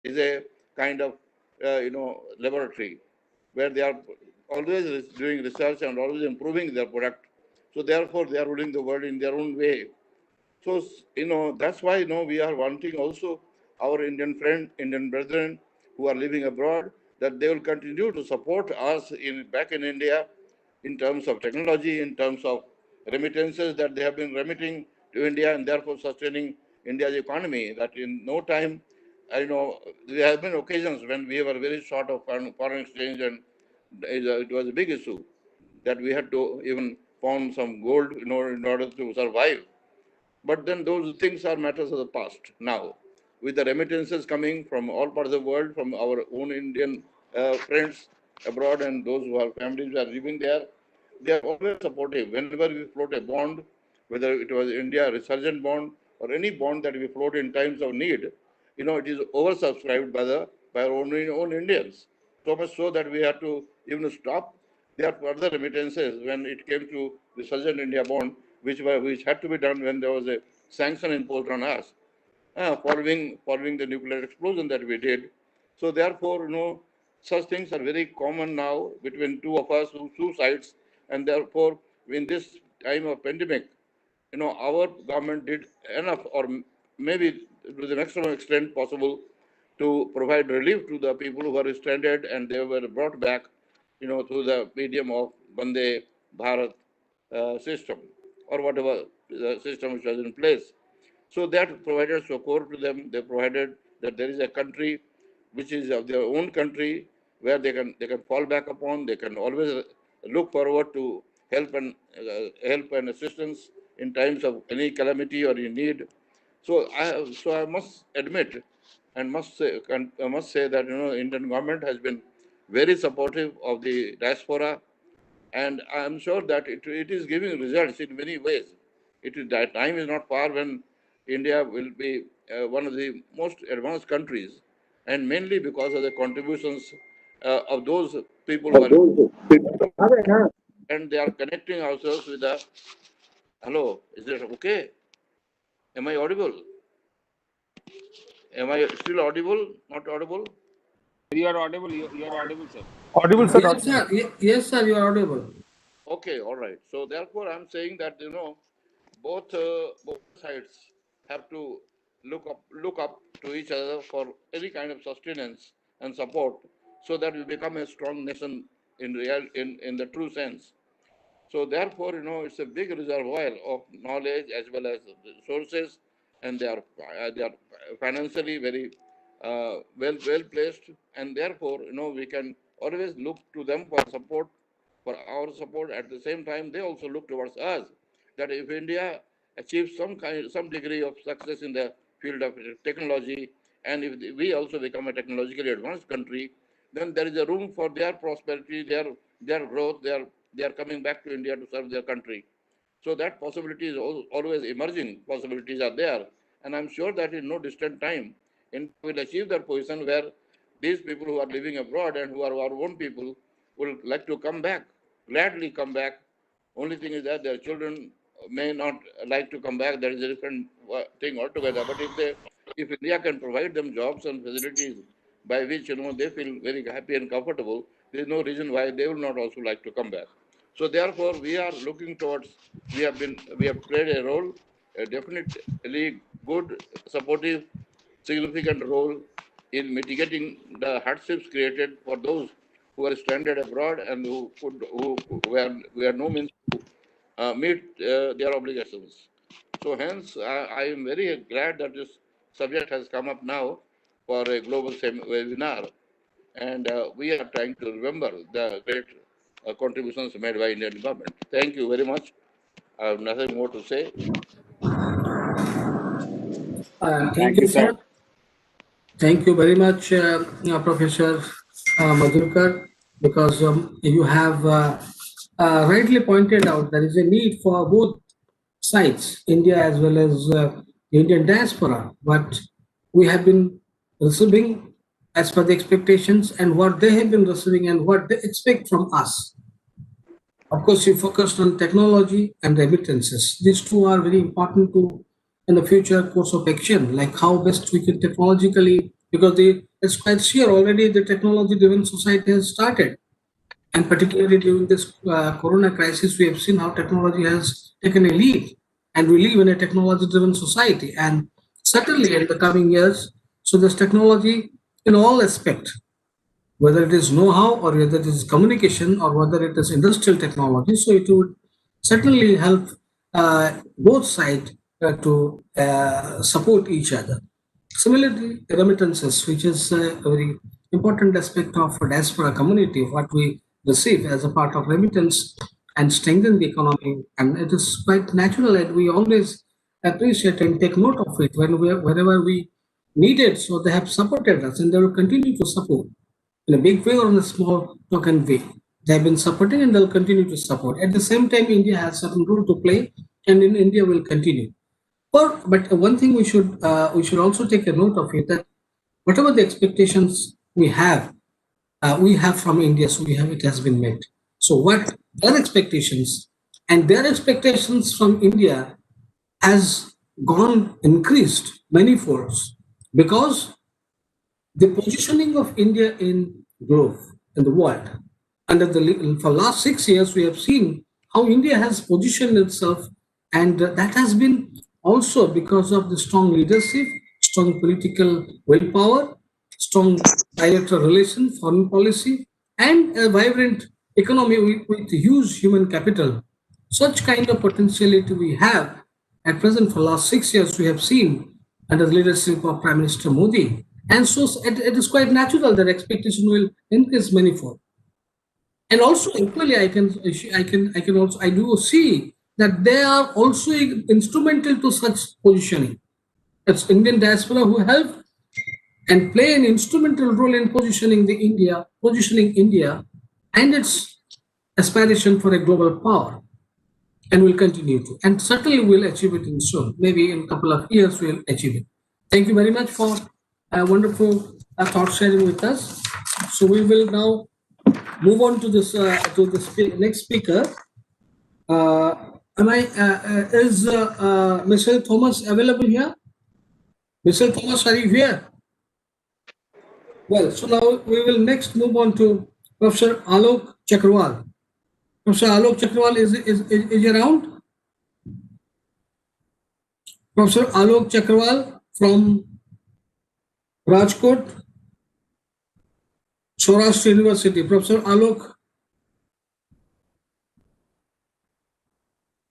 is a kind of laboratory where they are always doing research and always improving their product. So therefore, they are ruling the world in their own way. So that's why we are wanting also our Indian friend, Indian brethren who are living abroad, that they will continue to support us back in India in terms of technology, in terms of remittances that they have been remitting to India and therefore sustaining India's economy. That in no time, there have been occasions when we were very short of foreign exchange, and it was a big issue that we had to even pawn some gold in order to survive. But then those things are matters of the past now. With the remittances coming from all parts of the world, from our own Indian friends abroad and those who have families who are living there, they are always supportive. Whenever we float a bond, whether it was India Resurgent bond or any bond that we float in times of need, it is oversubscribed by our own Indians. So much so that we had to even stop their further remittances when it came to Resurgent India bond, which had to be done when there was a sanction imposed on us, following the nuclear explosion that we did. So therefore, such things are very common now between two of us, two sides, and therefore, in this time of pandemic, our government did enough, or maybe to the maximum extent possible, to provide relief to the people who were stranded and they were brought back, through the medium of Vande Bharat system or whatever the system which was in place. So that provided succor to them. They provided that there is a country which is of their own country where they can fall back upon. They can always look forward to help and assistance in times of any calamity or in need. So I must admit and must say that Indian government has been very supportive of the diaspora, and I am sure that it is giving results in many ways. That time is not far when India will be one of the most advanced countries, and mainly because of the contributions of those people who are, and they are connecting ourselves with the. Hello, is it okay? Am I audible? Am I still audible? Not audible? You are audible. You are audible, sir. Audible, sir. Yes, sir. Yes, sir. You are audible. Okay, all right. So therefore, I'm saying that both sides have to look up to each other for any kind of sustenance and support, so that we become a strong nation in the true sense. So therefore, it's a big reservoir of knowledge as well as resources, and they are financially very well placed, and therefore, we can always look to them for our support. At the same time, they also look towards us, that if India achieves some degree of success in the field of technology, and if we also become a technologically advanced country, then there is a room for their prosperity, their growth. They are coming back to India to serve their country. So that possibility is always emerging. Possibilities are there, and I'm sure that in no distant time, India will achieve that position where these people who are living abroad and who are our own people will like to come back, gladly come back. Only thing is that their children may not like to come back. That is a different thing altogether. But if India can provide them jobs and facilities by which they feel very happy and comfortable, there is no reason why they will not also like to come back. So therefore, we are looking towards. We have played a role, a definitely good, supportive, significant role in mitigating the hardships created for those who are stranded abroad and who are no means to meet their obligations. So hence, I am very glad that this subject has come up now for a global webinar, and we are trying to remember the great contributions made by Indian government. Thank you very much. I have nothing more to say. Thank you, sir. Thank you very much, Professor Madhurkar, because you have rightly pointed out there is a need for both sides, India as well as the Indian diaspora. What we have been receiving as per the expectations and what they have been receiving and what they expect from us. Of course, you focused on technology and remittances. These two are very important to in the future course of action, like how best we can technologically because it's quite sure already the technology-driven society has started. And particularly during this corona crisis, we have seen how technology has taken a lead, and we live in a technology-driven society. And certainly in the coming years, so this technology in all aspects, whether it is know-how or whether it is communication or whether it is industrial technology, so it would certainly help both sides to support each other. Similarly, remittances, which is a very important aspect of a diaspora community, what we receive as a part of remittance and strengthen the economy. And it is quite natural, and we always appreciate and take note of it whenever we need it. So they have supported us and they will continue to support in a big way or in a small token way. They have been supporting and they'll continue to support. At the same time, India has certain role to play, and in India will continue. But one thing we should also take a note of it, that whatever the expectations we have from India, so it has been met. So what their expectations and their expectations from India has gone increased many folds, because the positioning of India in growth in the world for last 6 years we have seen how India has positioned itself, and that has been also because of the strong leadership, strong political willpower, strong bilateral relations, foreign policy, and a vibrant economy with huge human capital. Such kind of potentiality we have at present. For last 6 years we have seen under the leadership of Prime Minister Modi, and so it is quite natural that expectation will increase manifold. And also equally, I do see that they are also instrumental to such positioning. It's Indian diaspora who help and play an instrumental role in positioning India and its aspiration for a global power, and will continue to, and certainly will achieve it in soon. Maybe in a couple of years we'll achieve it. Thank you very much for a wonderful thought sharing with us. So we will now move on to this next speaker. Is Mr. Thomas available here? Mr. Thomas, are you here? Well, so now we will next move on to Professor Alok Chakrawal. Professor Alok Chakrawal is around? Professor Alok Chakrawal from Rajkot, Saurashtra University. Professor Alok.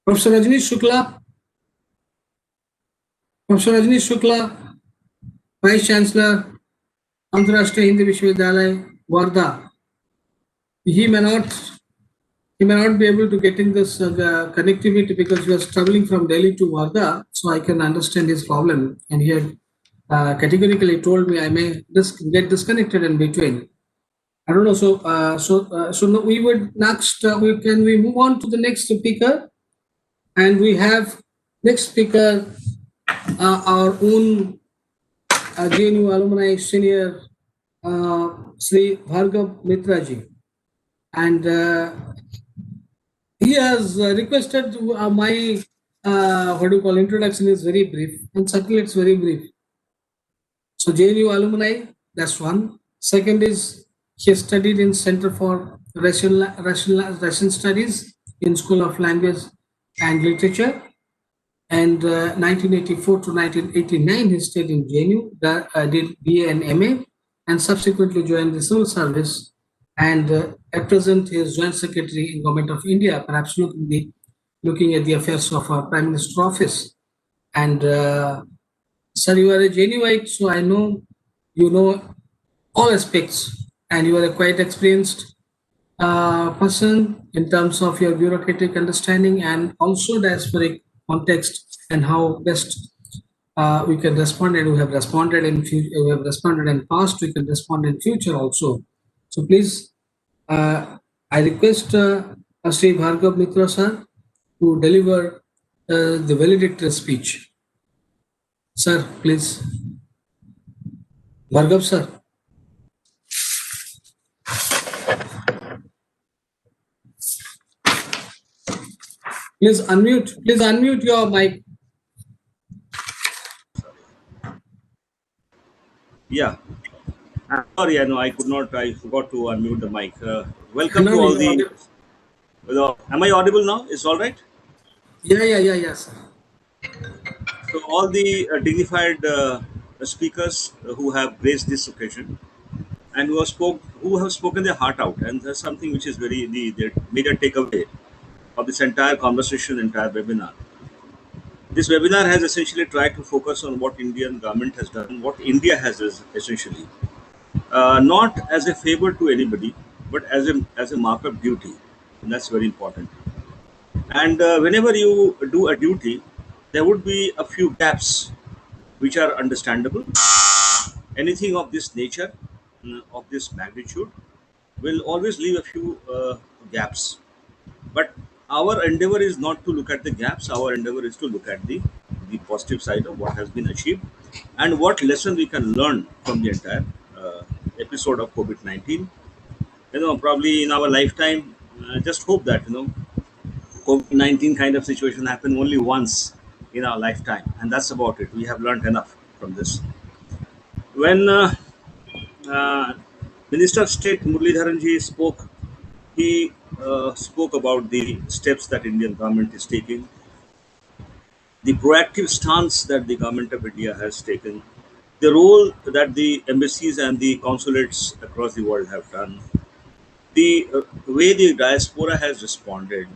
Professor Rajnish Shukla. Professor Rajnish Shukla, Vice Chancellor, Antarashtriya Hindi Vishwavidyalaya, Wardha. He may not be able to getting this connectivity because he was traveling from Delhi to Wardha, so I can understand his problem. And he had categorically told me I may get disconnected in between. I don't know. So no, we would next. Can we move on to the next speaker? And we have next speaker, our own JNU alumni senior, Sri Bhargav Mitraji, and he has requested my introduction is very brief, and certainly it's very brief. So JNU alumni, that's one. Second is he studied in Center for Russian Studies in School of Language and Literature, and 1984 to 1989 he stayed in JNU, did BA and MA, and subsequently joined the civil service, and at present he is Joint Secretary in Government of India, perhaps looking at the affairs of our Prime Minister office. And sir, you are a JNUite, so I know you know all aspects, and you are a quite experienced person in terms of your bureaucratic understanding and also diasporic context, and how best we can respond. And we have responded in future, we have responded in past, we can respond in future also. So please, I request Sri Bhargav Mitra sir to deliver the valedictory speech. Sir, please. Bhargav sir. Please unmute your mic. Yeah. Sorry, I know I could not. I forgot to unmute the mic. Welcome No, to no, all you're the. audible. Am I audible now? It's all right. Yeah, sir. So all the dignified speakers who have graced this occasion and who have spoken their heart out, and that's something which is very the major takeaway of this entire conversation, entire webinar. This webinar has essentially tried to focus on what Indian government has done, what India has essentially, not as a favor to anybody, but as a mark of duty, and that's very important. And whenever you do a duty, there would be a few gaps which are understandable. Anything of this nature, of this magnitude, will always leave a few gaps. But our endeavor is not to look at the gaps. Our endeavor is to look at the positive side of what has been achieved and what lesson we can learn from the entire uh, episode of COVID-19. Probably in our lifetime, just hope that COVID-19 kind of situation happen only once in our lifetime, and that's about it. We have learned enough from this. When uh, Minister of State Muralidharanji spoke, he spoke about the steps that Indian government is taking, the proactive stance that the government of India has taken, the role that the embassies and the consulates across the world have done, the way the diaspora has responded.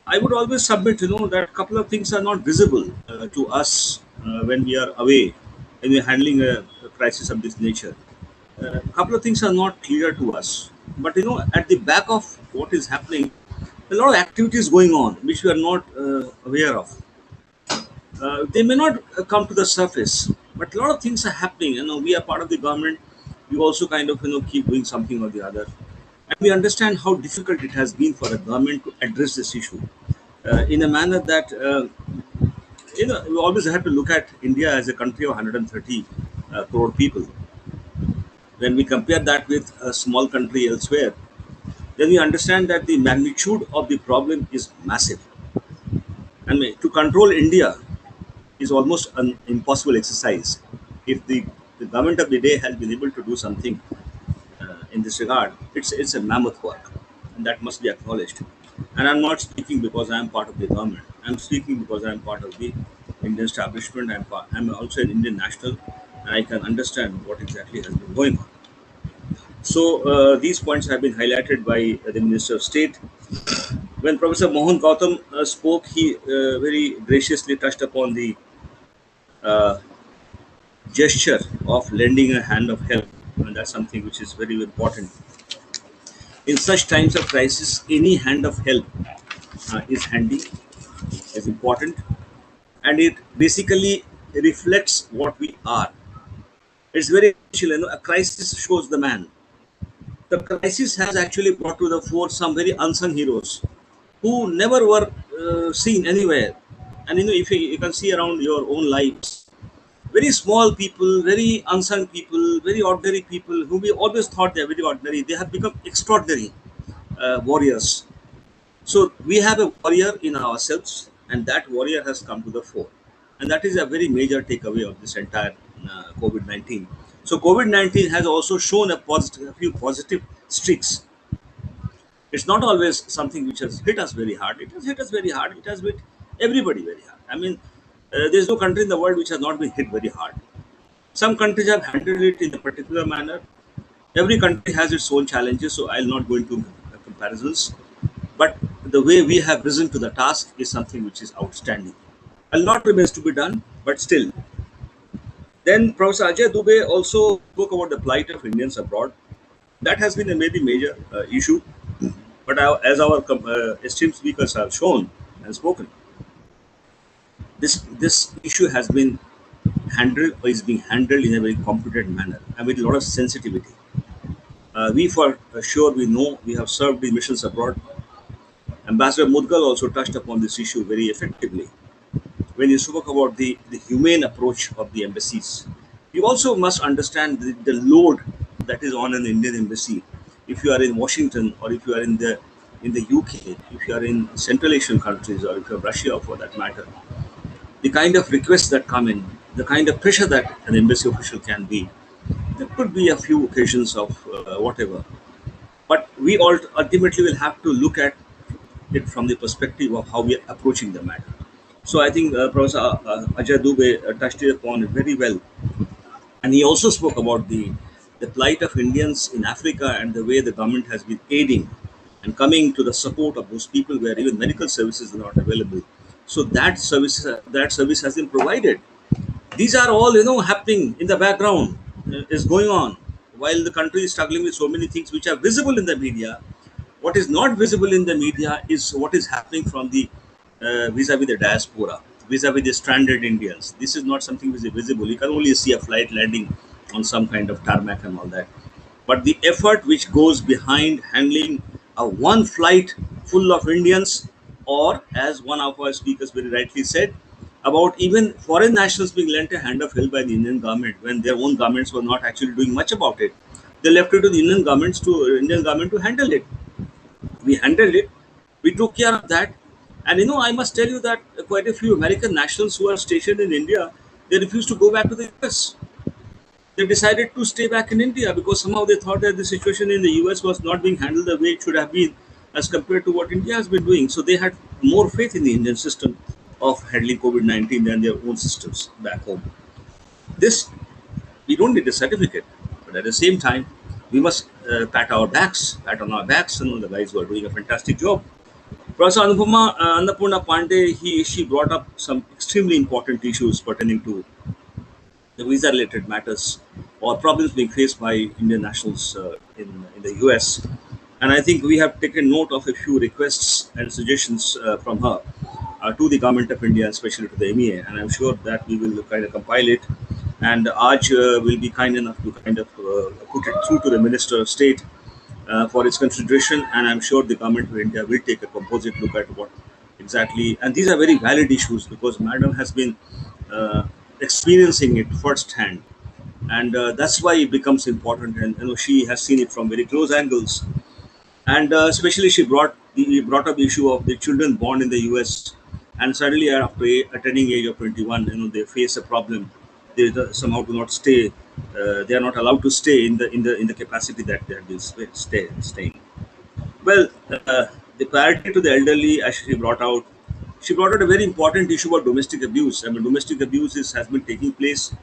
I would always submit, that a couple of things are not visible to us when we are away, when we are handling a crisis of this nature. A couple of things are not clear to us. But, at the back of what is happening, a lot of activities going on which we are not aware of. They may not come to the surface, but a lot of things are happening. We are part of the government. We also kind of, keep doing something or the other. And we understand how difficult it has been for a government to address this issue in a manner that we always have to look at India as a country of 130 crore people. When we compare that with a small country elsewhere, then we understand that the magnitude of the problem is massive. And to control India is almost an impossible exercise. If the government of the day has been able to do something in this regard, it's a mammoth work, and that must be acknowledged. And I'm not speaking because I'm part of the government. I'm speaking because I'm part of the Indian establishment. I'm also an Indian national, and I can understand what exactly has been going on. So these points have been highlighted by the Minister of State. When Professor Mohan Gautam spoke, he very graciously touched upon the uh, gesture of lending a hand of help, and that's something which is very important. In such times of crisis, any hand of help is handy, is important, and it basically reflects what we are. It's very essential. A crisis shows the man. The crisis has actually brought to the fore some very unsung heroes who never were seen anywhere. And if you can see around your own lives, very small people, very unsung people, very ordinary people who we always thought they're very ordinary, they have become extraordinary warriors. So we have a warrior in ourselves, and that warrior has come to the fore. And that is a very major takeaway of this entire COVID 19. So COVID 19 has also shown a few positive streaks. It's not always something which has hit us very hard. It has hit us very hard. It has hit everybody very hard. I mean, there's no country in the world which has not been hit very hard. Some countries have handled it in a particular manner. Every country has its own challenges, so I'll not go into comparisons. But the way we have risen to the task is something which is outstanding. A lot remains to be done, but still. Then Professor Ajay Dubey also spoke about the plight of Indians abroad. That has been a very major issue. But as our esteemed speakers have shown and spoken, this issue has been handled or is being handled in a very competent manner and with a lot of sensitivity. We for sure we know we have served the missions abroad. Ambassador Mudgal also touched upon this issue very effectively when he spoke about the humane approach of the embassies. You also must understand the load that is on an Indian embassy. If you are in Washington or if you are in the UK, if you are in Central Asian countries or if you are Russia for that matter, the kind of requests that come in, the kind of pressure that an embassy official can be. There could be a few occasions of whatever, but we all ultimately will have to look at it from the perspective of how we are approaching the matter. So I think Professor Ajay Dubey touched it upon it very well, and he also spoke about the plight of Indians in Africa and the way the government has been aiding and coming to the support of those people where even medical services are not available. So that service has been provided. These are all happening in the background, is going on while the country is struggling with so many things which are visible in the media. What is not visible in the media is what is happening from the vis-a-vis the diaspora, vis-a-vis the stranded Indians. This is not something which is visible. You can only see a flight landing on some kind of tarmac and all that. But the effort which goes behind handling a one flight full of Indians, or as one of our speakers very rightly said, about even foreign nationals being lent a hand of help by the Indian government when their own governments were not actually doing much about it. They left it to the Indian government to handle it. We handled it. We took care of that. And I must tell you that quite a few American nationals who are stationed in India, they refused to go back to the US. They decided to stay back in India because somehow they thought that the situation in the US was not being handled the way it should have been as compared to what India has been doing. So they had more faith in the Indian system of handling COVID-19 than their own systems back home. This, we don't need a certificate, but at the same time, we must pat on our backs, the guys who are doing a fantastic job. Professor Annapurna Pandey, she brought up some extremely important issues pertaining to the visa-related matters or problems being faced by Indian nationals in the US. And I think we have taken note of a few requests and suggestions from her to the government of India, especially to the MEA. And I'm sure that we will kind of compile it. And Aj will be kind enough to kind of put it through to the Minister of State for its consideration. And I'm sure the government of India will take a composite look at what exactly. And these are very valid issues because Madam has been uh, experiencing it firsthand, and that's why it becomes important. And she has seen it from very close angles, and especially she brought up the issue of the children born in the US, and suddenly after attaining age of 21, they face a problem. They somehow do not stay. They are not allowed to stay in the capacity that they have been staying. Well, the priority to the elderly, as she brought out a very important issue about domestic abuse. I mean, domestic abuse has been taking place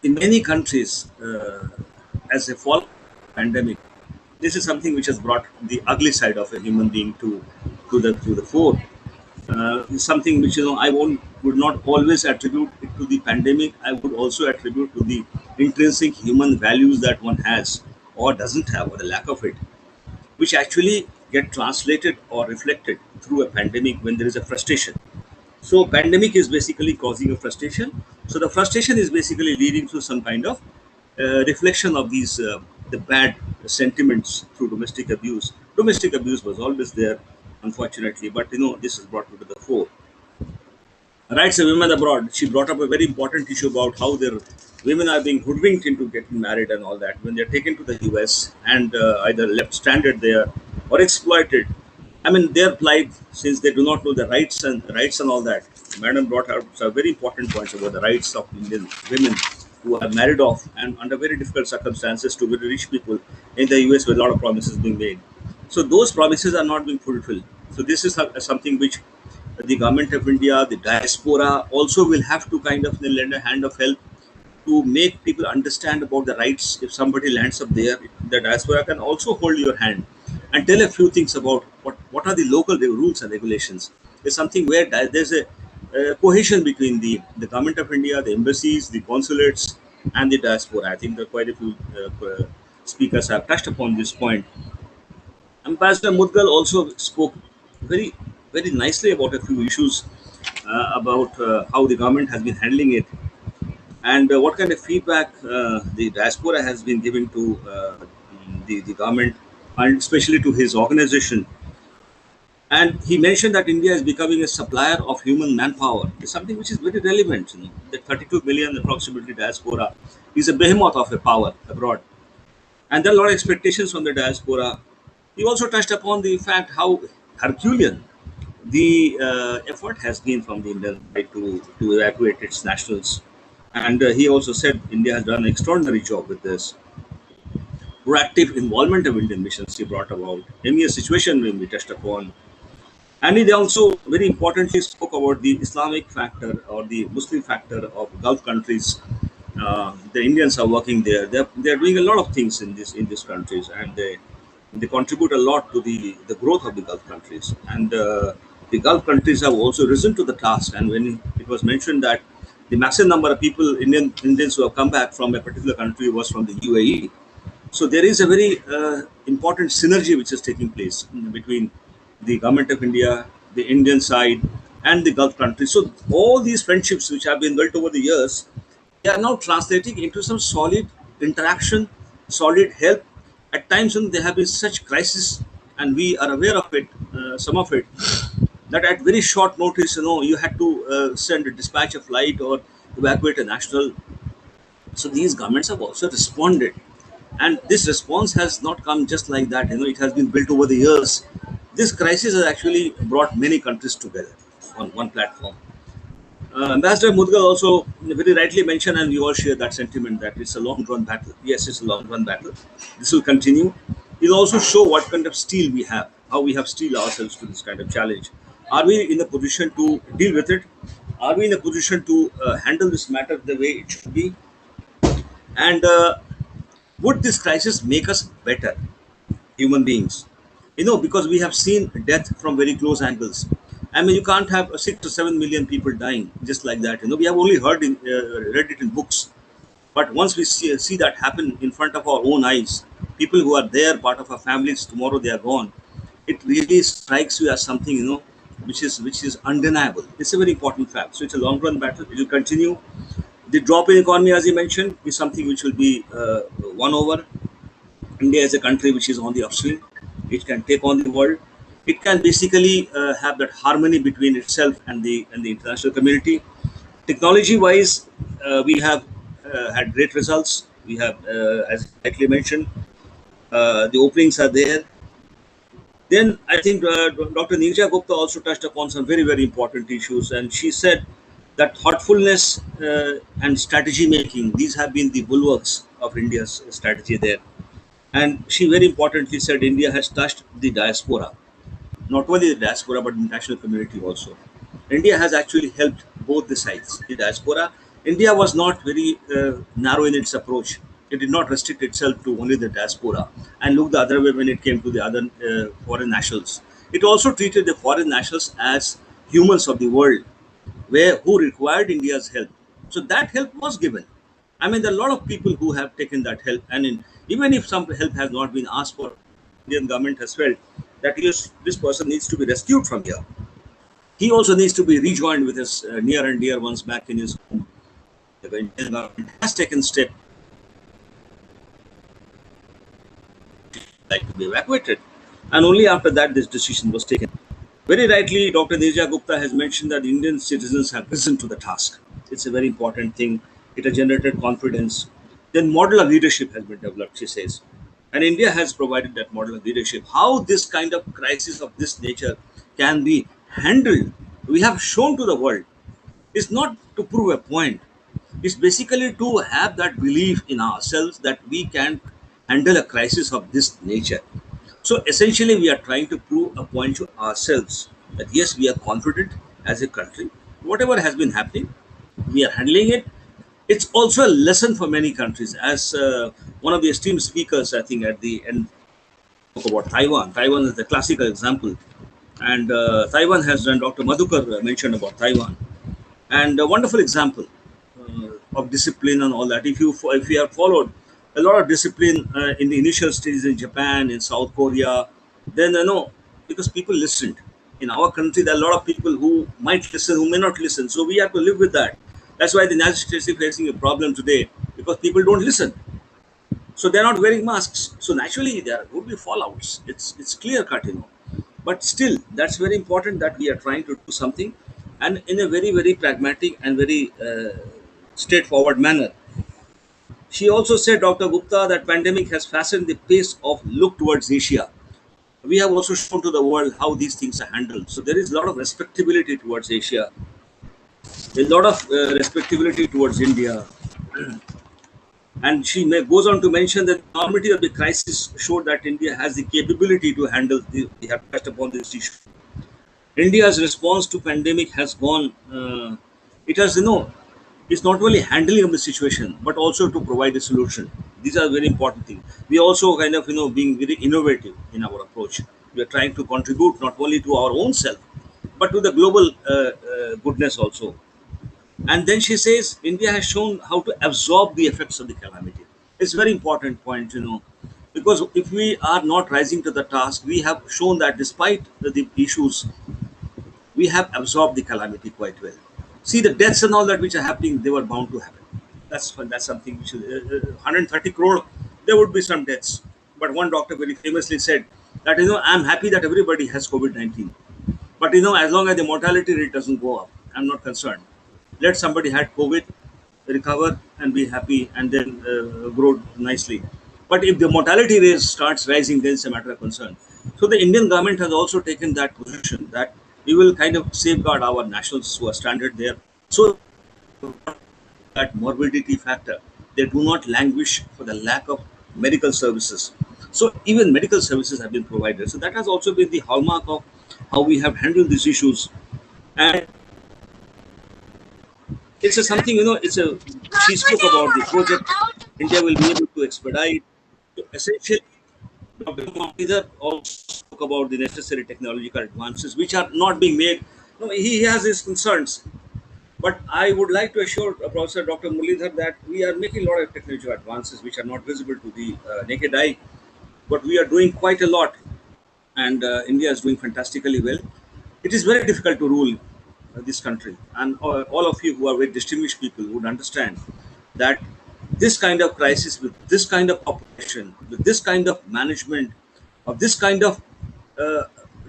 in many countries as a follow pandemic. This is something which has brought the ugly side of a human being to the fore. Something which would not always attribute it to the pandemic. I would also attribute to the intrinsic human values that one has or doesn't have, or the lack of it, which actually get translated or reflected through a pandemic when there is a frustration. So pandemic is basically causing a frustration. So the frustration is basically leading to some kind of reflection of these the bad sentiments through domestic abuse. Domestic abuse was always there, unfortunately, but this is brought to the fore. Rights of women abroad. She brought up a very important issue about how their women are being hoodwinked into getting married and all that when they're taken to the US and either left stranded there or exploited. I mean, their plight, since they do not know the rights and all that. Madam brought out some very important points about the rights of Indian women who are married off and under very difficult circumstances to very rich people in the US with a lot of promises being made. So those promises are not being fulfilled. So this is something which the government of India, the diaspora also will have to kind of lend a hand of help to make people understand about the rights. If somebody lands up there, the diaspora can also hold your hand and tell a few things about what are the local rules and regulations. It's something where there's a cohesion between the government of India, the embassies, the consulates, and the diaspora. I think that quite a few speakers have touched upon this point. Ambassador Mudgal also spoke very, very nicely about a few issues about how the government has been handling it and what kind of feedback the diaspora has been giving to the government and especially to his organization. And he mentioned that India is becoming a supplier of human manpower. It's something which is very relevant. The 32 million approximately diaspora is a behemoth of a power abroad. And there are a lot of expectations from the diaspora. He also touched upon the fact how Herculean the effort has been from the Indian side to evacuate its nationals. And he also said India has done an extraordinary job with this proactive involvement of Indian missions he brought about. In a situation when we touched upon. And he also very importantly spoke about the Islamic factor or the Muslim factor of Gulf countries. The Indians are working there. They're doing a lot of things in these countries, and they contribute a lot to the growth of the Gulf countries. And the Gulf countries have also risen to the task. And when it was mentioned that the maximum number of people Indians who have come back from a particular country was from the UAE, so there is a very important synergy which is taking place between the government of India, the Indian side, and the Gulf countries. So all these friendships which have been built over the years, they are now translating into some solid interaction, solid help. At times when there have been such crises, and we are aware of it, some of it, that at very short notice, you had to send a dispatch a flight or evacuate a national. So these governments have also responded, and this response has not come just like that. It has been built over the years. This crisis has actually brought many countries together on one platform. Ambassador Mudgal also very rightly mentioned, and we all share that sentiment that it's a long-run battle. Yes, it's a long-run battle. This will continue. It'll also show what kind of steel we have, how we have steeled ourselves to this kind of challenge. Are we in a position to deal with it? Are we in a position to handle this matter the way it should be? And would this crisis make us better human beings? Because we have seen death from very close angles. I mean, you can't have 6 to 7 million people dying just like that. We have only read it in books. But once we see that happen in front of our own eyes, people who are there, part of our families, tomorrow they are gone. It really strikes you as something, which is undeniable. It's a very important fact. So it's a long-run battle. It will continue. The drop in economy, as you mentioned, is something which will be won over. India is a country which is on the upswing. It can take on the world. It can basically have that harmony between itself and the international community. Technology-wise, we have had great results. We have, as rightly mentioned, the openings are there. Then I think Dr. Nirja Gupta also touched upon some very, very important issues, and she said that thoughtfulness and strategy making, these have been the bulwarks of India's strategy there. And she very importantly said India has touched the diaspora, not only the diaspora but the international community also. India has actually helped both the sides. The diaspora, India was not very narrow in its approach. It did not restrict itself to only the diaspora and look the other way when it came to the other foreign nationals. It also treated the foreign nationals as humans of the world, who required India's help. So that help was given. I mean, there are a lot of people who have taken that help, and even if some help has not been asked for, Indian government has felt that yes, this person needs to be rescued from here. He also needs to be rejoined with his near and dear ones back in his home. The Indian government has taken steps like to be evacuated, and only after that this decision was taken. Very rightly, Dr. Nirja Gupta has mentioned that Indian citizens have risen to the task. It's a very important thing. It has generated confidence. Then model of leadership has been developed, she says. And India has provided that model of leadership. How this kind of crisis of this nature can be handled, we have shown to the world. It's not to prove a point. It's basically to have that belief in ourselves that we can handle a crisis of this nature. So essentially, we are trying to prove a point to ourselves that yes, we are confident as a country. Whatever has been happening, we are handling it. It's also a lesson for many countries. As one of the esteemed speakers, I think, at the end spoke about Taiwan. Taiwan is the classical example. And Taiwan has done, Dr. Madhukar mentioned about Taiwan. And a wonderful example of discipline and all that. If you have followed a lot of discipline in the initial stages in Japan, in South Korea, then because people listened. In our country, there are a lot of people who might listen, who may not listen. So we have to live with that. That's why the United States is facing a problem today because people don't listen. So they're not wearing masks. So naturally, there would be fallouts. It's clear cut. But still, that's very important that we are trying to do something, and in a very, very pragmatic and very straightforward manner. She also said, Dr. Gupta, that pandemic has fastened the pace of look towards Asia. we have also shown to the world how these things are handled. So there is a lot of respectability towards Asia, a lot of respectability towards India. And she goes on to mention that the enormity of the crisis showed that India has the capability to handle we have touched upon this issue. India's response to pandemic has gone, it has, it's not only handling of the situation, but also to provide a solution. These are very important things. We are also kind of, being very innovative in our approach. We are trying to contribute not only to our own self, but to the global goodness also. And then she says, India has shown how to absorb the effects of the calamity. It's a very important point, because if we are not rising to the task, we have shown that despite the issues, we have absorbed the calamity quite well. See, the deaths and all that which are happening, they were bound to happen. That's something which is 130 crore. There would be some deaths, but one doctor very famously said that I'm happy that everybody has COVID-19, but as long as the mortality rate doesn't go up, I'm not concerned. Let somebody had COVID, recover and be happy, and then grow nicely. But if the mortality rate starts rising, then it's a matter of concern. So the Indian government has also taken that position that we will kind of safeguard our nationals who are stranded there, so that morbidity factor, they do not languish for the lack of medical services. So even medical services have been provided. So that has also been the hallmark of how we have handled these issues. And it's a something, she spoke about the project India will be able to expedite. So essentially, Dr. Either also spoke about the necessary technological advances which are not being made. No, he has his concerns. But I would like to assure Professor Dr. Muralidhar that we are making a lot of technological advances which are not visible to the naked eye, but we are doing quite a lot, and India is doing fantastically well. It is very difficult to rule this country, and all of you who are very distinguished people would understand that this kind of crisis, with this kind of population, with this kind of management, of this kind of uh,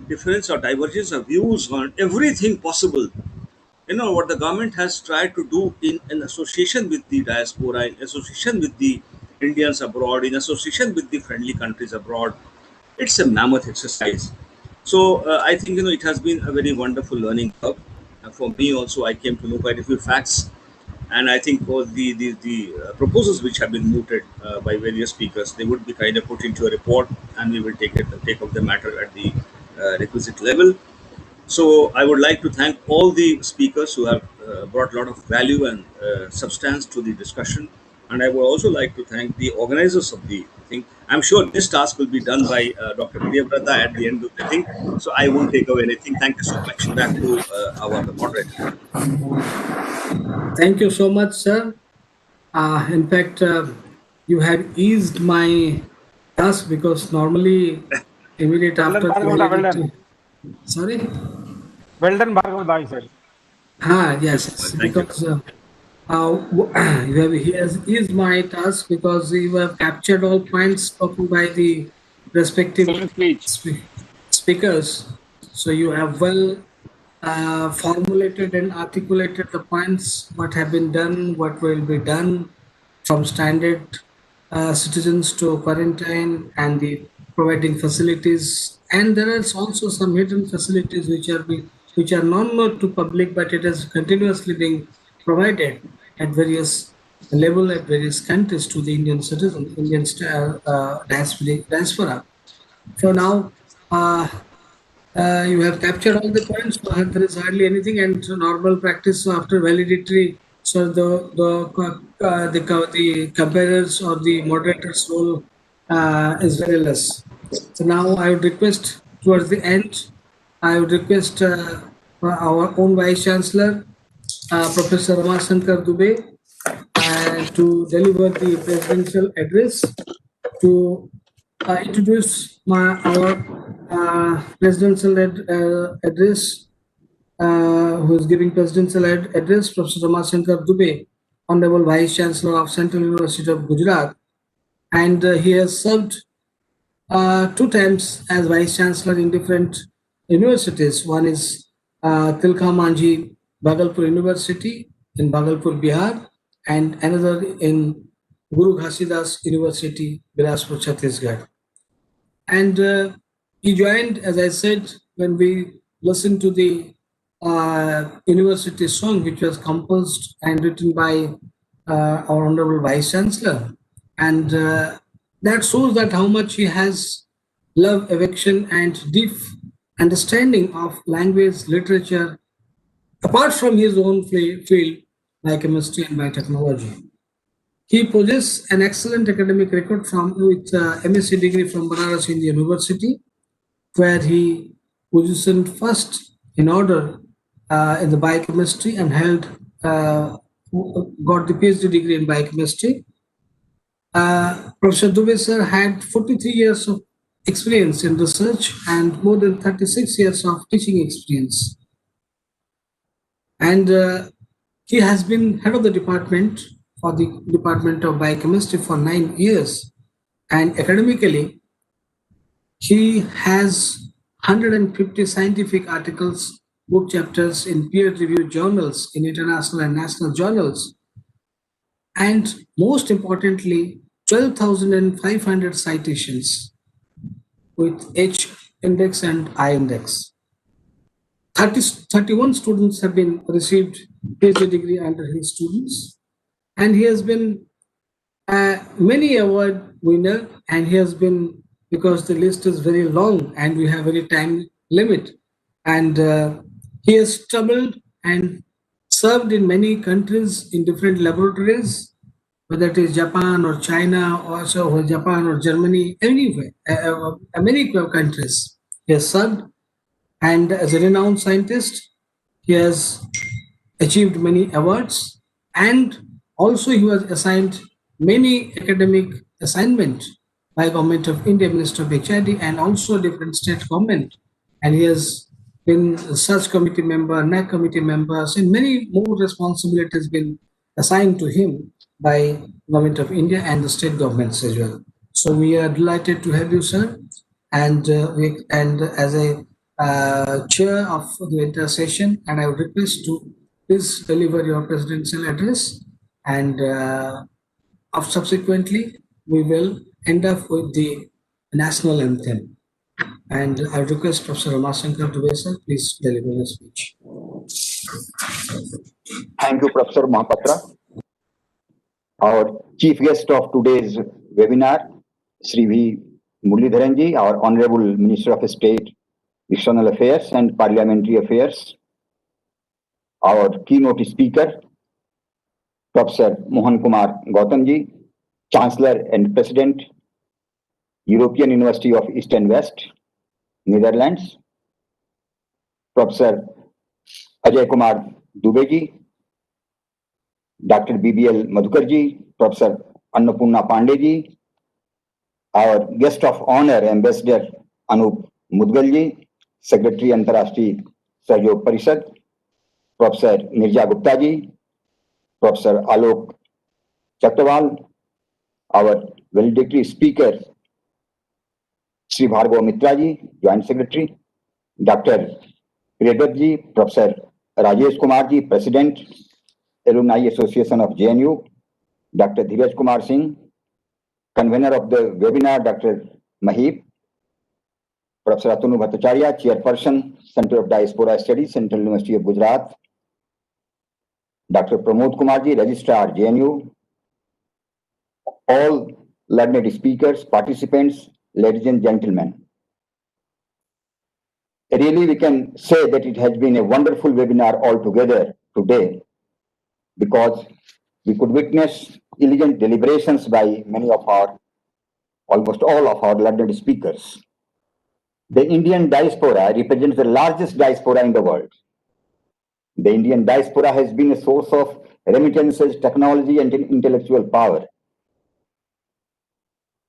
difference or divergence of views on everything possible, what the government has tried to do in association with the diaspora, in association with the Indians abroad, in association with the friendly countries abroad, it's a mammoth exercise. So I think it has been a very wonderful learning curve. For me also, I came to know quite a few facts, and I think all the proposals which have been mooted by various speakers, they would be kind of put into a report, and we will take up the matter at the requisite level. So I would like to thank all the speakers who have brought a lot of value and substance to the discussion. And I would also like to thank the organizers of the thing. I'm sure this task will be done by Dr. Vidyavrata at the end of the thing. So I won't take away anything. Thank you so much. Back to our moderator. Thank you so much, sir. In fact, you have eased my task because normally immediate after validity. Sorry? Well done, Bhargav, I said. Yes, Thank you. because he has eased my task because you have captured all points spoken by the respective Speech. speakers. So you have well formulated and articulated the points, what have been done, what will be done, from standard citizens to quarantine and the providing facilities. And there are also some hidden facilities which are not known to public, but it is continuously being provided at various level at various countries to the Indian citizen, Indian diaspora. So now you have captured all the points. So there is hardly anything, and normal practice. So after validatory, so the comparers or the moderators role is very less. So now I would request towards the end, I would request our own Vice Chancellor, Professor Ramashankar Dubey, to deliver the presidential address, to introduce our presidential address, who is giving presidential address, Professor Ramashankar Dubey, Honorable Vice Chancellor of Central University of Gujarat, and he has served 2 times as Vice Chancellor in different universities. One is Tilka Manjhi Bhagalpur University in Bhagalpur, Bihar, and another in Guru Ghasidas University, Bilaspur, Chhattisgarh. And He joined, as I said, when we listened to the university song, which was composed and written by our Honorable Vice Chancellor. And that shows that how much he has love, affection, and deep understanding of language, literature, apart from his own field, biochemistry and biotechnology. He possesses an excellent academic record from with MSc degree from Banaras Indian University, where he positioned first in order in the biochemistry and got the PhD degree in biochemistry. Professor Dubey sir had 43 years of experience in research and more than 36 years of teaching experience. And he has been head of the department for the Department of Biochemistry for 9 years. And academically, he has 150 scientific articles, book chapters in peer-reviewed journals, in international and national journals, and most importantly, 12,500 citations with H index and I index. 31 students have been received PhD degree under his students, and he has been many award winner, and he has been, because the list is very long and we have very time limit, and he has traveled and served in many countries in different laboratories, whether it is Japan or China or Japan or Germany, anywhere, many countries he has served. And as a renowned scientist, he has achieved many awards, and also he was assigned many academic assignments by Government of India, Minister of HID, and also different state government. And he has been a search committee member, NAC committee members, and many more responsibilities been assigned to him by Government of India and the state governments as well. So we are delighted to have you, sir. And as a chair of the entire session, and I would request to please deliver your presidential address, and subsequently we will end up with the national anthem. And I request Professor Ramashankar Dubey sir, please deliver your speech. Thank you, Professor Mahapatra. Our chief guest of today's webinar, Sri V. Muralidharanji, our Honorable Minister of State, External Affairs and Parliamentary Affairs. Our keynote speaker, Professor Mohan Kumar Gautamji, Chancellor and President, European University of East and West, Netherlands. Professor Ajay Kumar Dubeji, Dr. BBL Madhukarji, Professor Annapurna Pandeji, our guest of honor, Ambassador Anup Mudgalji, Secretary Antarashtriya Sahयोग Parishad, Professor Mirza Gupta ji, Professor Alok Chaktawal, our valedictory speaker, Sri Bhargav Mitra ji, Joint Secretary, Dr. Priyadat ji, Professor Rajesh Kumar ji, President, Alumni Association of JNU, Dr. Dheeraj Kumar Singh, convener of the webinar, Dr. Mahib, Professor Atanu Bhattacharya, Chairperson, Center of Diaspora Studies, Central University of Gujarat, Dr. Pramod Kumarji, Registrar, JNU, all learned speakers, participants, ladies and gentlemen. Really, we can say that it has been a wonderful webinar altogether today, because we could witness elegant deliberations by almost all of our learned speakers. The Indian diaspora represents the largest diaspora in the world. The Indian diaspora has been a source of remittances, technology, and intellectual power.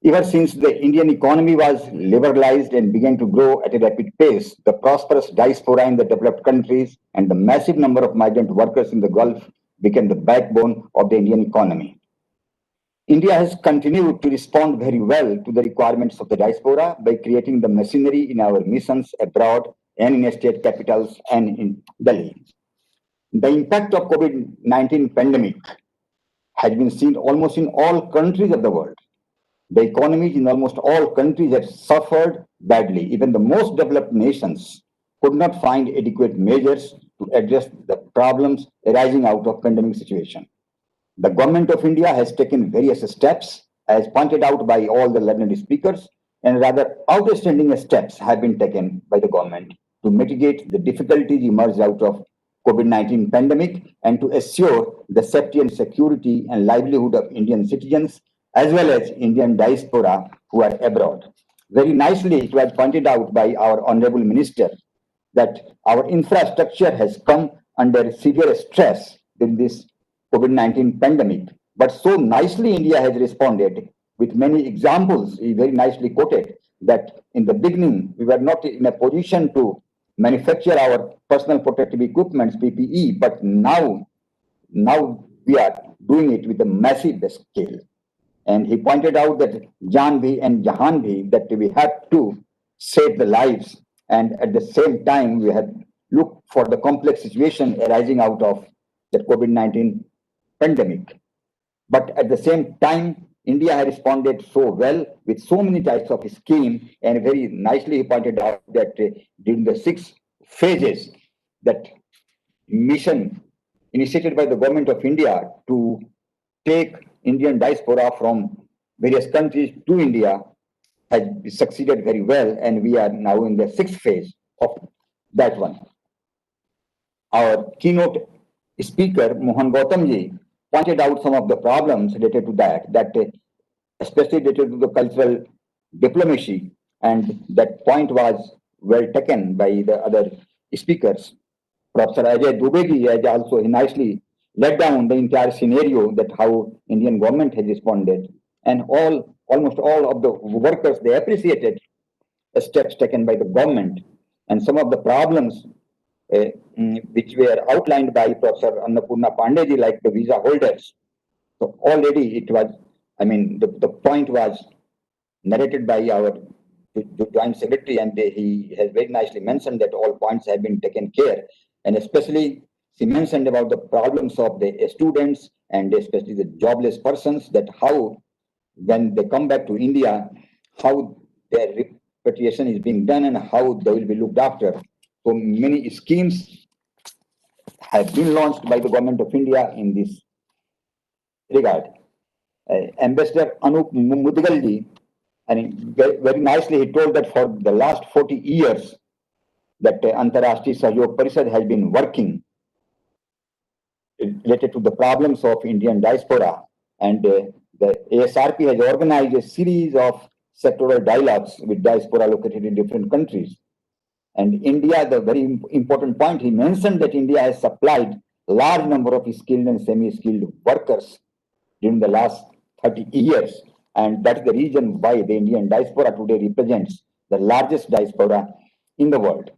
Ever since the Indian economy was liberalized and began to grow at a rapid pace, the prosperous diaspora in the developed countries and the massive number of migrant workers in the Gulf became the backbone of the Indian economy. India has continued to respond very well to the requirements of the diaspora by creating the machinery in our missions abroad and in state capitals and in Delhi. The impact of COVID-19 pandemic has been seen almost in all countries of the world. The economies in almost all countries have suffered badly. Even the most developed nations could not find adequate measures to address the problems arising out of pandemic situation. The government of India has taken various steps, as pointed out by all the learned speakers, and rather outstanding steps have been taken by the government to mitigate the difficulties emerged out of COVID-19 pandemic and to assure the safety and security and livelihood of Indian citizens as well as Indian diaspora who are abroad. Very nicely, it was pointed out by our Honorable Minister that our infrastructure has come under severe stress in this COVID-19 pandemic. But so nicely India has responded with many examples. He very nicely quoted that in the beginning, we were not in a position to manufacture our personal protective equipments, PPE, but now we are doing it with a massive scale. And he pointed out that Jan Bhi and Jahan Bhi, that we have to save the lives. And at the same time, we have looked for the complex situation arising out of the COVID-19 pandemic. But at the same time, India has responded so well with so many types of scheme, and very nicely he pointed out that during the 6 phases that mission initiated by the government of India to take Indian diaspora from various countries to India has succeeded very well, and we are now in the 6th phase of that one. Our keynote speaker, Mohan Gautamji, pointed out some of the problems related to that especially related to the cultural diplomacy, and that point was well taken by the other speakers. Professor Ajay Dubegi has also nicely let down the entire scenario that how Indian government has responded, and almost all of the workers, they appreciated the steps taken by the government, and some of the problems which were outlined by Professor Annapurna Pandey, like the visa holders. So already it was, the point was narrated by our Joint Secretary, and he has very nicely mentioned that all points have been taken care. And especially, she mentioned about the problems of the students and especially the jobless persons, that how, when they come back to India, how their repatriation is being done and how they will be looked after. So many schemes have been launched by the government of India in this regard. Ambassador Anup Mudgalji, very nicely he told that for the last 40 years that Antarashtriya Sahayog Parishad has been working related to the problems of Indian diaspora, and the ASRP has organized a series of sectoral dialogues with diaspora located in different countries. And India, the very important point, he mentioned that India has supplied large number of skilled and semi-skilled workers during the last 30 years. And that's the reason why the Indian diaspora today represents the largest diaspora in the world.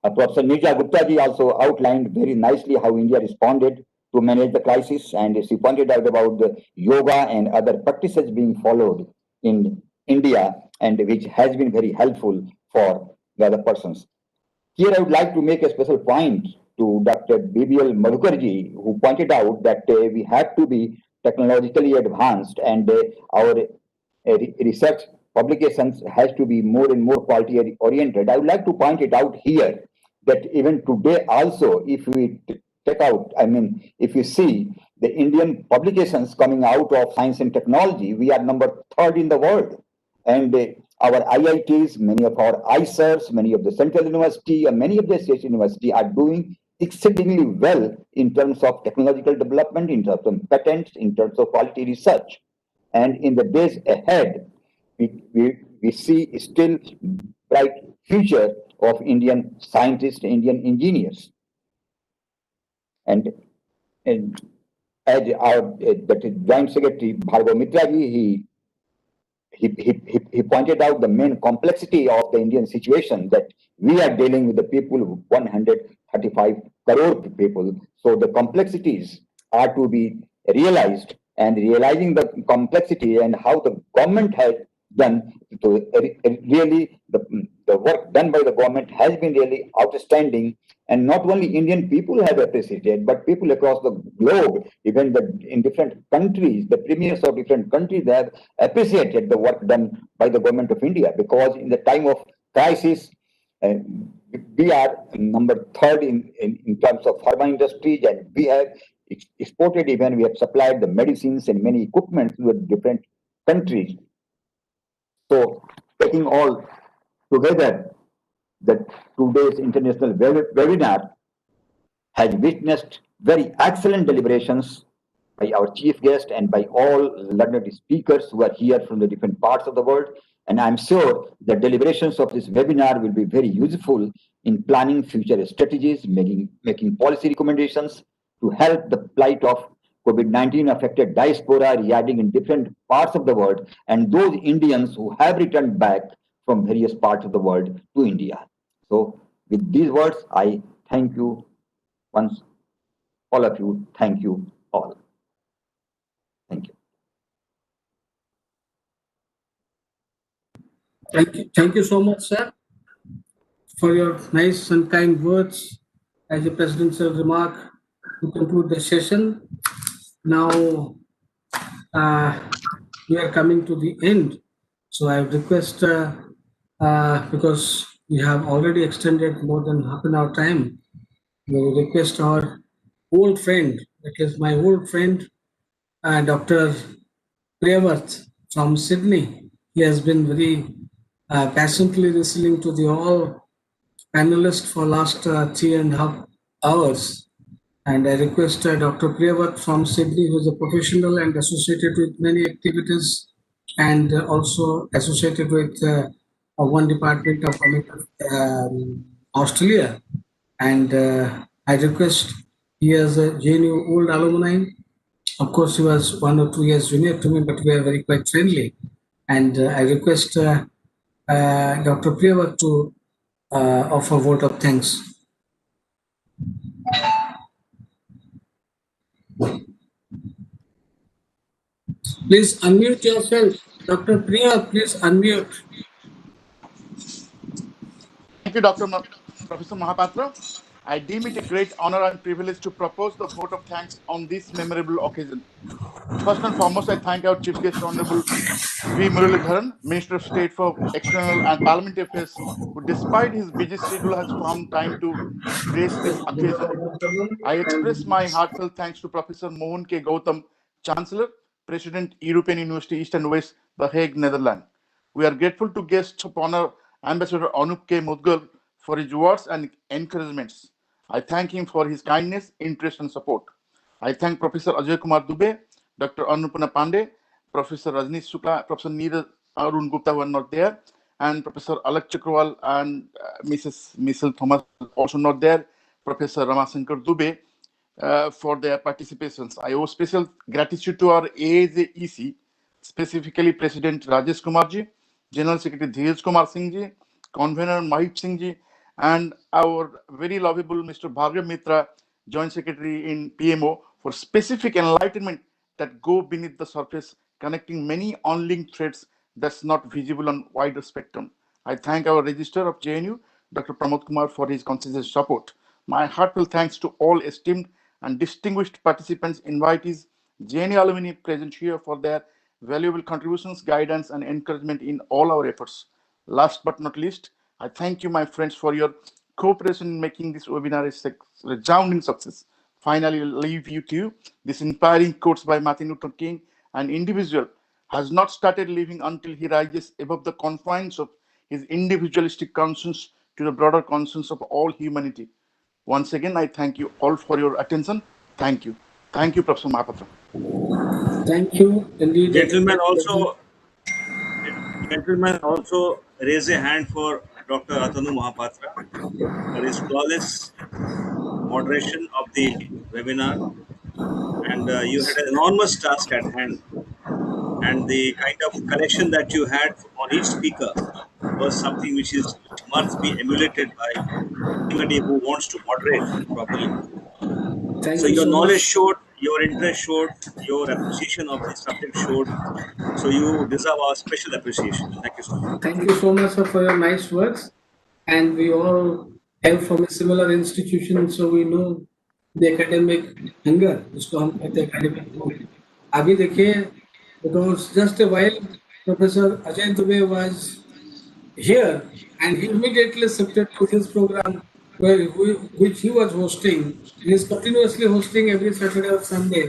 Professor Nija Gupta ji also outlined very nicely how India responded to manage the crisis, and she pointed out about the yoga and other practices being followed in India, and which has been very helpful for the other persons. Here I would like to make a special point to Dr. BBL Madhukarji, who pointed out that we have to be technologically advanced, and our research publications has to be more and more quality oriented. I would like to point it out here that even today also, if we check out, if you see the Indian publications coming out of science and technology, we are number 3rd in the world. And our IITs, many of our ICERs, many of the central university, and many of the state university are doing exceedingly well in terms of technological development, in terms of patents, in terms of quality research. And in the days ahead, we see still bright future of Indian scientists, Indian engineers. And as our Joint Secretary Bhargav Mitra ji, he pointed out the main complexity of the Indian situation, that we are dealing with the people, 135 crore people. So the complexities are to be realized, and realizing the complexity and how the government has done, really the work done by the government has been really outstanding, And not only Indian people have appreciated, but people across the globe, even in different countries, the premiers of different countries, they have appreciated the work done by the government of India, because in the time of crisis, uh, we are number third in terms of pharma industries, and we have exported, even we have supplied the medicines and many equipment to different countries. So taking all together, that today's international webinar has witnessed very excellent deliberations by our chief guest and by all learned speakers who are here from the different parts of the world. And I'm sure the deliberations of this webinar will be very useful in planning future strategies, making policy recommendations to help the plight of COVID-19 affected diaspora residing in different parts of the world, and those Indians who have returned back from various parts of the world to India. So with these words, I thank you once, all of you. Thank you all. Thank you. Thank you so much, sir, for your nice and kind words as the president's remark to conclude the session. Now, we are coming to the end. So I request, because we have already extended more than half an hour time, we request our old friend, that is my old friend, Dr. Priyavarth from Sydney. He has been very passionately listening to the all panelists for last 3.5 hours. And I request Dr. Priyavarth from Sydney, who is a professional and associated with many activities, and also associated with one department of Australia. And I request, he is a JNU old alumni. Of course, he was 1 or 2 years junior to me, but we are very quite friendly. And I request Dr. Priyavarth to offer a vote of thanks. Please unmute yourself. Dr. Priya, please unmute. Thank you, Professor Mahapatra. I deem it a great honor and privilege to propose the vote of thanks on this memorable occasion. First and foremost, I thank our Chief Guest, Honorable V. Muralidharan, Minister of State for External and Parliamentary Affairs, who, despite his busy schedule, has found time to grace this occasion. I express my heartfelt thanks to Professor Mohan K. Gautam, Chancellor, President, European University East and West, The Hague, Netherlands. We are grateful to guest of honor Ambassador Anup K. Mudgal for his words and encouragements. I thank him for his kindness, interest, and support. I thank Professor Ajay Kumar Dubey, Dr. Annapurna Pandey, Professor Rajneesh Shukla, Professor Neeraj Arun Gupta were not there, and Professor Alak Chakrawal and Mrs. Michelle Thomas also not there, Professor Ramasankar Dubey, for their participations. I owe special gratitude to our AAJEC, specifically President Rajesh Kumarji, General Secretary Dheeraj Kumar Singh ji, Convener Mahip Singh ji, and our very lovable Mr. Bhargav Mitra, Joint Secretary in PMO, for specific enlightenment that go beneath the surface, connecting many on-link threads that's not visible on wider spectrum. I thank our Registrar of JNU, Dr. Pramod Kumar, for his consistent support. My heartfelt thanks to all esteemed and distinguished participants, invitees, JNU alumni present here for their valuable contributions, guidance, and encouragement in all our efforts. Last but not least, I thank you, my friends, for your cooperation in making this webinar a resounding success. Finally, I'll leave you to this inspiring quotes by Martin Luther King: an individual has not started living until he rises above the confines of his individualistic conscience to the broader conscience of all humanity. Once again, I thank you all for your attention. Thank you. Thank you, Professor Mahapatra. Thank you. Indeed. Gentlemen also raise a hand for Dr. Atanu Mahapatra for his flawless moderation of the webinar. And you had an enormous task at hand. And the kind of collection that you had on each speaker was something which must be emulated by anybody who wants to moderate properly. So your knowledge showed, your interest showed, your appreciation of the subject showed. So you deserve our special appreciation. Thank you so much. Thank you so much, sir, for your nice words. And we all hail from a similar institution, so we know the academic hunger, जिसको हम कहते हैं academic mood. अभी देखिए, because just a while Professor Ajay Dubey was here, and he immediately shifted to his program which he was hosting. He is continuously hosting every Saturday or Sunday,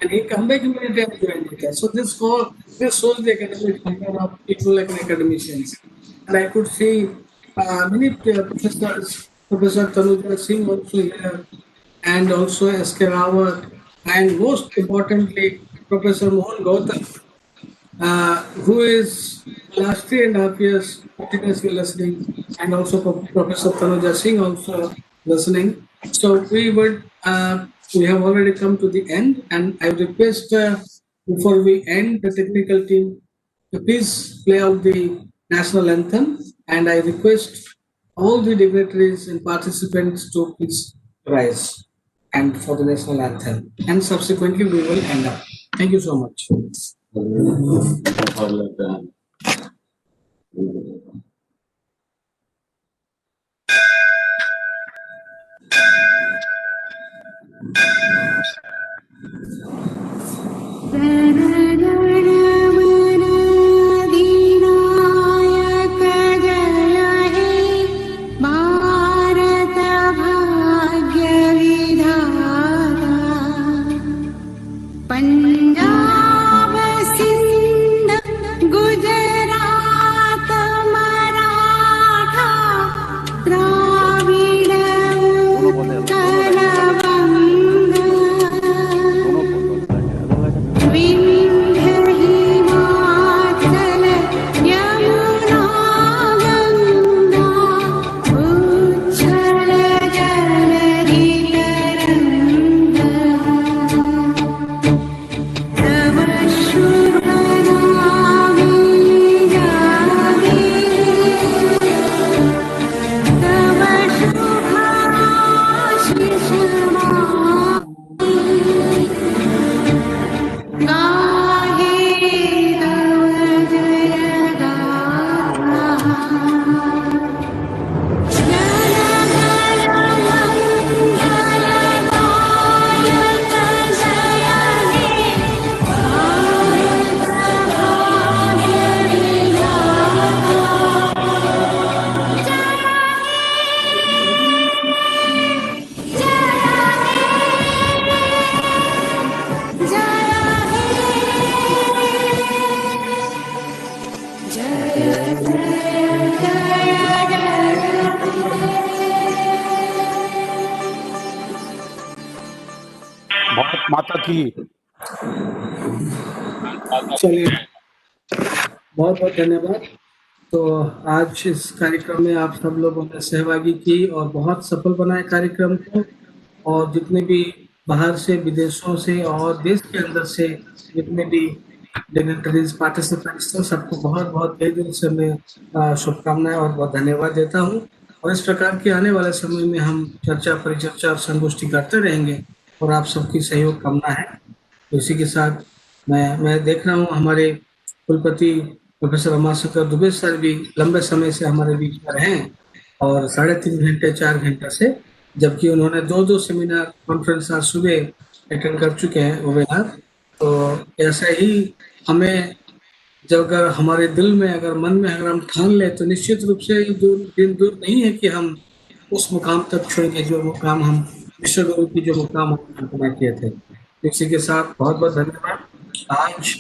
and he come back immediately and joined with us. So this shows the academic hunger of people like academicians. And I could see many professors, Professor Tanuja Singh also here, and also S.K. Rawat, and most importantly, Professor Mohan Gautam, who is last 3.5 years continuously listening, and also Professor Tanuja Singh also listening. So we have already come to the end, and I request before we end, the technical team to please play out the national anthem, and I request all the dignitaries and participants to please rise and for the national anthem, and subsequently we will end up. Thank you so much. Punjab Sindh Gujarat Maratha Dravida Utkal वंग Vindhya Himachal Yamuna Ganga उच्छल जलधि तरंगा तव शुभ नामे जागे तव शुभ आशीष मांगे गाहे तव जय गाथा जन गण मंगलदायक जय हे भारत भाग्य विधाता भारत माता की। चलिए, बहुत बहुत धन्यवाद। तो आज इस कार्यक्रम में आप सब लोगों ने सहभागी की और बहुत सफल बनाए कार्यक्रम को, और जितने भी बाहर से, विदेशों से और देश के अंदर से जितने भी डिग्नेटरीज पार्टिसिपेंट्स थे, सबको बहुत बहुत तहे दिल से मैं शुभकामनाएं और बहुत धन्यवाद देता हूं। और इस प्रकार के आने वाले समय में हम चर्चा, परिचर्चा और संगोष्ठी करते रहेंगे, और आप सबकी सहयोग कामना है। तो इसी के साथ मैं देख रहा हूँ हमारे कुलपति प्रोफेसर रमाशंकर दुबे सर भी लंबे समय से हमारे बीच में रहे, और 3.5 घंटे 4 घंटे से, जबकि उन्होंने 2 सेमिनार कॉन्फ्रेंस आज सुबह अटेंड कर चुके हैं वेबिनार। तो ऐसा ही हमें, जब अगर हमारे दिल में, अगर मन में अगर हम ठान ले, तो निश्चित रूप से दिन दूर नहीं है कि हम उस मुकाम तक छुएंगे जो मुकाम हम विश्वगुरु की जो मुकाम हम कल्पना किए थे। इसी के साथ बहुत बहुत धन्यवाद आज,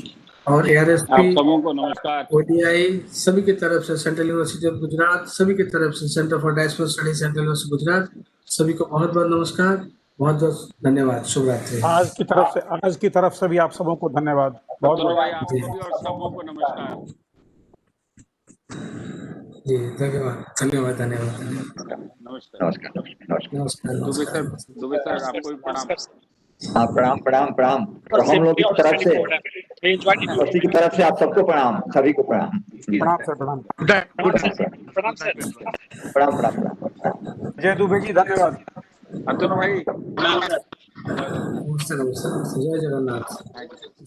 और ARSP सबको नमस्कार। ODI सभी की तरफ से, सेंट्रल यूनिवर्सिटी ऑफ गुजरात सभी की तरफ से, centre for diaspora studies central university Gujarat सभी को बहुत बहुत नमस्कार, बहुत बहुत धन्यवाद, शुभ रात्रि। आज की तरफ से भी आप सबों को धन्यवाद, बहुत चलो भाई, बहुत। आपको भी और सबको नमस्कार। जी धन्यवाद धन्यवाद धन्यवाद नमस्कार। नमस्कार। दुबे सर आपको भी प्रणाम। हाँ, प्रणाम प्रणाम प्रणाम। और हम लोग की तरफ से, उसी की तरफ से आप सबको प्रणाम, सभी को प्रणाम। प्रणाम सर, प्रणाम। प्रणाम सर, प्रणाम प्रणाम प्रणाम। जय दुबे जी, धन्यवाद। अतुल भाई नमस्ते नमस्ते। जय जगन्नाथ,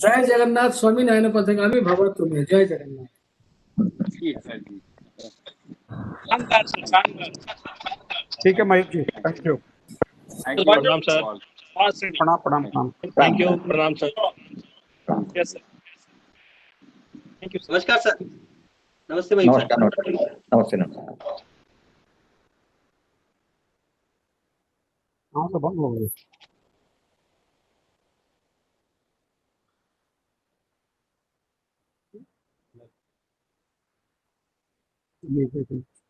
जय जगन्नाथ। स्वामी नारायण पथगामी भव तुम्हें, जय जगन्नाथ। जी है जी। शानदार सर, शानदार। ठीक है Mahesh ji, thank you. Thank you प्रणाम सर। ऑल। बहुत सही। प्रणाम प्रणाम प्रणाम। थैंक यू, प्रणाम sir. Yes sir, thank you sir. नमस्कार सर। नमस्ते मयूर सर। नमस्कार नमस्कार नमस्ते नमस्कार। हाँ तो बंद हो गई। ठीक है, ठीक है।